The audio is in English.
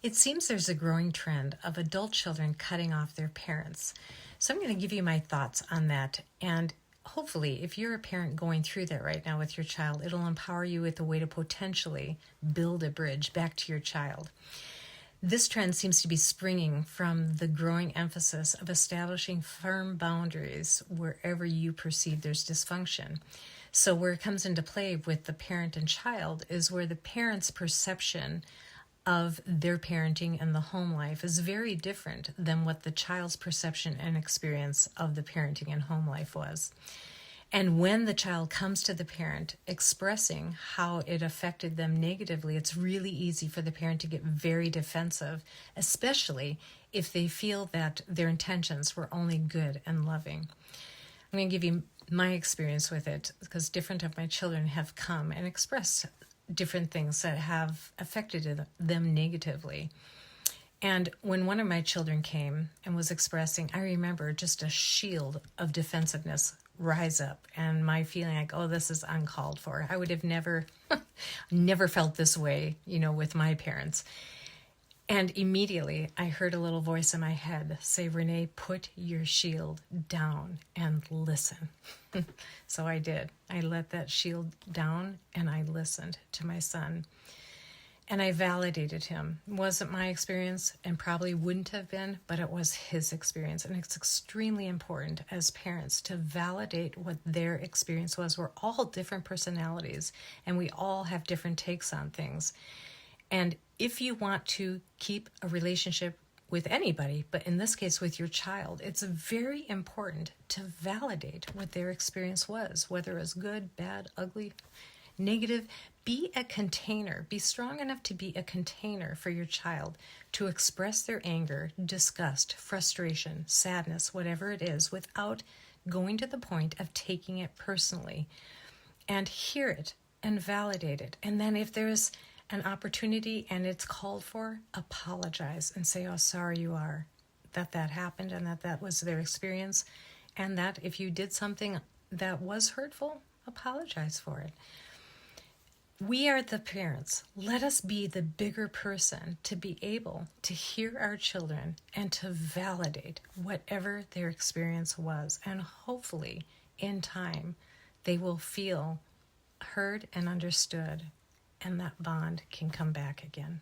It seems there's a growing trend of adult children cutting off their parents. So I'm going to give you my thoughts on that. And hopefully, if you're a parent going through that right now with your child, it'll empower you with a way to potentially build a bridge back to your child. This trend seems to be springing from the growing emphasis of establishing firm boundaries wherever you perceive there's dysfunction. So, where it comes into play with the parent and child is where the parent's perception of their parenting and the home life is very different than what the child's perception and experience of the parenting and home life was. And when the child comes to the parent expressing how it affected them negatively, it's really easy for the parent to get very defensive, especially if they feel that their intentions were only good and loving. I'm going to give you my experience with it because different of my children have come and expressed different things that have affected them negatively. And when one of my children came and was expressing, I remember just a shield of defensiveness rise up and my feeling like, oh, this is uncalled for. I would have never felt this way, with my parents. And immediately I heard a little voice in my head say, Renee, put your shield down and listen. So I did. I let that shield down and I listened to my son. And I validated him. It wasn't my experience and probably wouldn't have been, but it was his experience. And it's extremely important as parents to validate what their experience was. We're all different personalities and we all have different takes on things. And if you want to keep a relationship with anybody, but in this case with your child, it's very important to validate what their experience was, whether it was good, bad, ugly, negative. Be a container. Be strong enough to be a container for your child to express their anger, disgust, frustration, sadness, whatever it is, without going to the point of taking it personally. And hear it and validate it. And then if there's an opportunity and it's called for, apologize and say how sorry you are that happened and that was their experience. And that if you did something that was hurtful, apologize for it. We are the parents. Let us be the bigger person to be able to hear our children and to validate whatever their experience was. And hopefully, in time, they will feel heard and understood, and that bond can come back again.